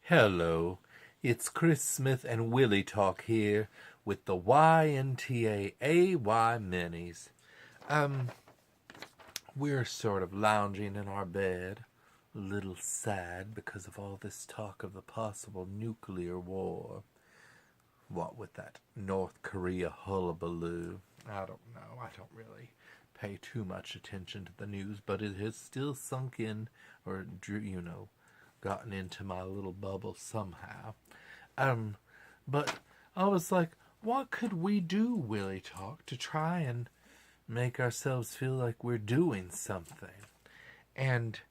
Hello, it's Chris Smith and Willie Talk here with the YNTAAY minis. Um, we're sort of lounging in our bed, a little sad because of all this talk of the possible nuclear war. What with that North Korea hullabaloo? I don't know. I don't really pay too much attention to the news, but it has still sunk in, or, gotten into my little bubble somehow. Um, but I was like, what could we do, Willie Talk, to try and make ourselves feel like we're doing something? And,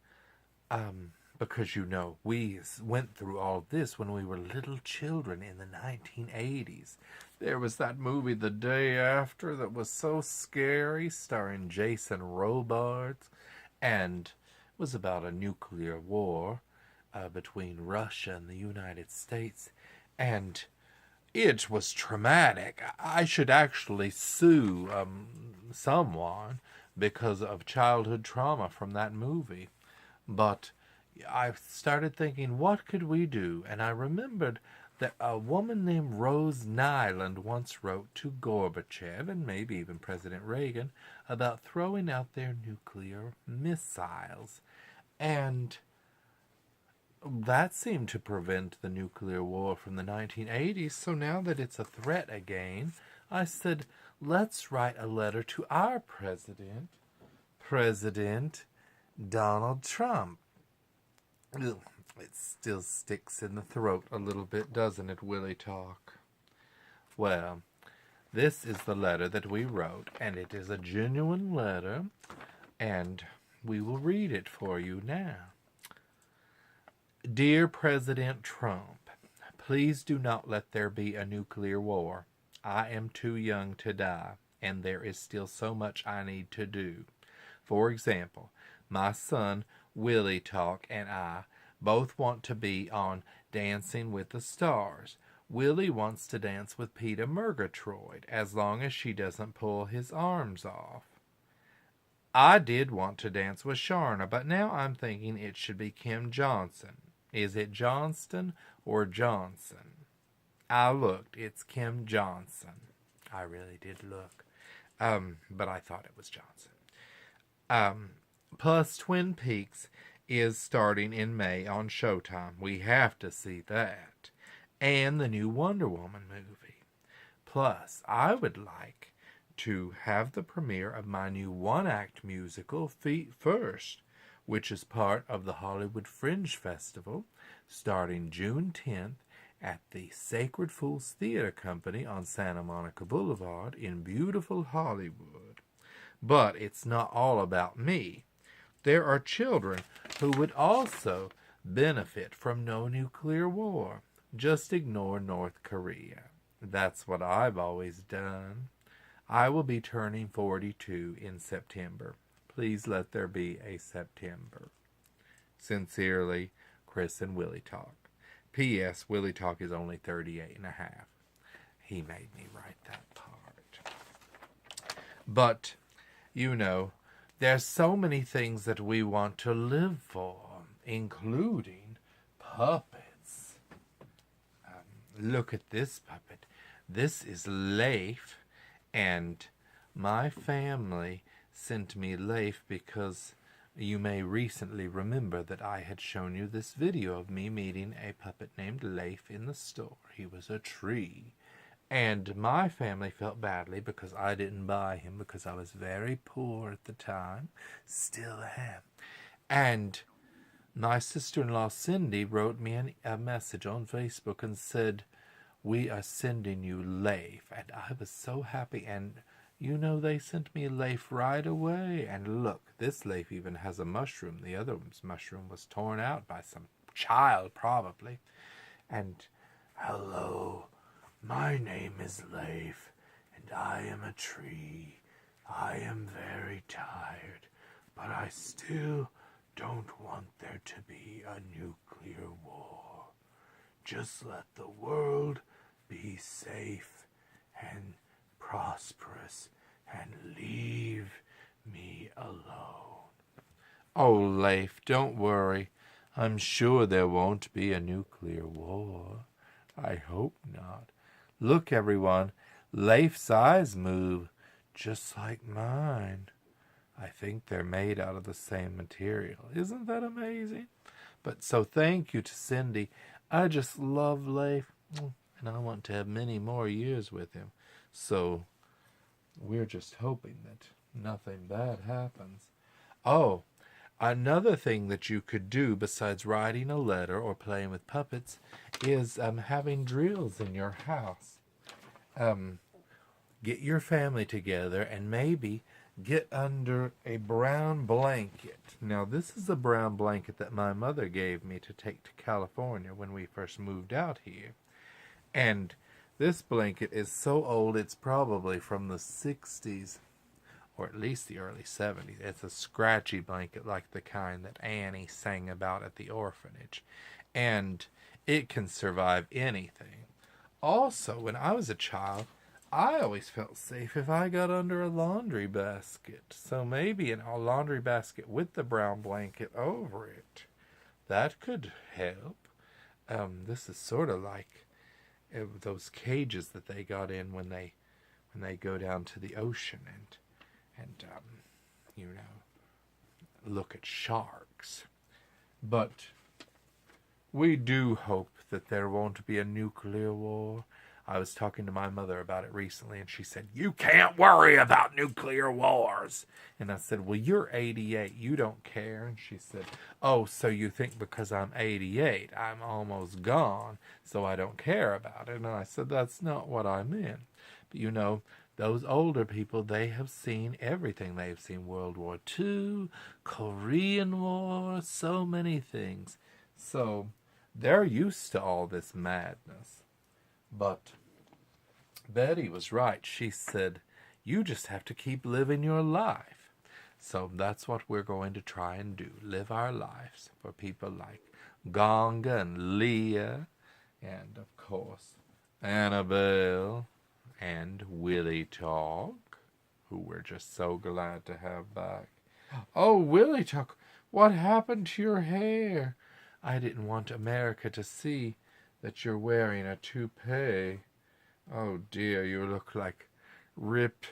because we went through all this when we were little children in the 1980s. There was that movie The Day After that was so scary, starring Jason Robards, and was about a nuclear war between Russia and the United States, and it was traumatic. I should actually sue someone because of childhood trauma from that movie. But I started thinking, what could we do? And I remembered that a woman named Rose Nyland once wrote to Gorbachev and maybe even President Reagan about throwing out their nuclear missiles. And that seemed to prevent the nuclear war from the 1980s. So now that it's a threat again, I said, let's write a letter to our president, President Donald Trump. Ugh, it still sticks in the throat a little bit, doesn't it, Willie Talk? Well, this is the letter that we wrote, and it is a genuine letter, and we will read it for you now. Dear President Trump, please do not let there be a nuclear war. I am too young to die, and there is still so much I need to do. For example, my son, Willie Talk, and I both want to be on Dancing with the Stars. Willie wants to dance with Peter Murgatroyd, as long as she doesn't pull his arms off. I did want to dance with Sharna, but now I'm thinking it should be Kim Johnson. Is it Johnston or Johnson? I looked. It's Kim Johnson. I really did look. But I thought it was Johnson. Plus, Twin Peaks is starting in May on Showtime. We have to see that. And the new Wonder Woman movie. Plus, I would like to have the premiere of my new one-act musical, Feet First, which is part of the Hollywood Fringe Festival, starting June 10th at the Sacred Fools Theater Company on Santa Monica Boulevard in beautiful Hollywood. But it's not all about me. There are children who would also benefit from no nuclear war. Just ignore North Korea. That's what I've always done. I will be turning 42 in September. Please let there be a September. Sincerely, Chris and Willie Talk. P.S. Willie Talk is only 38 and a half. He made me write that part. But, there's so many things that we want to live for, including puppets. Look at this puppet. This is Leif, and my family sent me Leif because you may recently remember that I had shown you this video of me meeting a puppet named Leif in the store. He was a tree. And my family felt badly because I didn't buy him because I was very poor at the time. Still am. And my sister-in-law Cindy wrote me a message on Facebook and said, we are sending you Leif. And I was so happy. And they sent me Leif right away. And look, this Leif even has a mushroom. The other mushroom was torn out by some child, probably. And hello, my name is Leif, and I am a tree. I am very tired, but I still don't want there to be a nuclear war. Just let the world be safe and prosperous and leave me alone. Oh, Leif, don't worry. I'm sure there won't be a nuclear war. I hope not. Look, everyone, Leif's eyes move, just like mine. I think they're made out of the same material. Isn't that amazing? But so thank you to Cindy. I just love Leif, and I want to have many more years with him. So we're just hoping that nothing bad happens. Oh, another thing that you could do besides writing a letter or playing with puppets is having drills in your house. Get your family together and maybe get under a brown blanket. Now, this is a brown blanket that my mother gave me to take to California when we first moved out here. And this blanket is so old, it's probably from the 60s, or at least the early 70s. It's a scratchy blanket like the kind that Annie sang about at the orphanage. And it can survive anything. Also, when I was a child, I always felt safe if I got under a laundry basket. So maybe a laundry basket with the brown blanket over it. That could help. This is sort of like those cages that they got in when they go down to the ocean and look at sharks. But we do hope that there won't be a nuclear war. I was talking to my mother about it recently, and she said, "You can't worry about nuclear wars." And I said, "Well, you're 88. You don't care." And she said, "Oh, so you think because I'm 88, I'm almost gone, so I don't care about it." And I said, "That's not what I meant." But those older people, they have seen everything. They've seen World War II, Korean War, so many things. So they're used to all this madness. But Betty was right. She said, you just have to keep living your life. So that's what we're going to try and do. Live our lives for people like Gonga and Leah and, of course, Annabelle and Willie Talk, who we're just so glad to have back. Oh, Willie Talk, what happened to your hair? I didn't want America to see that you're wearing a toupee. Oh dear, you look like Rip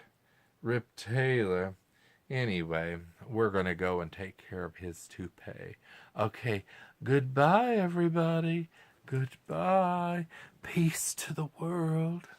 Taylor. Anyway, we're going to go and take care of his toupee. Okay, goodbye, everybody. Goodbye. Peace to the world.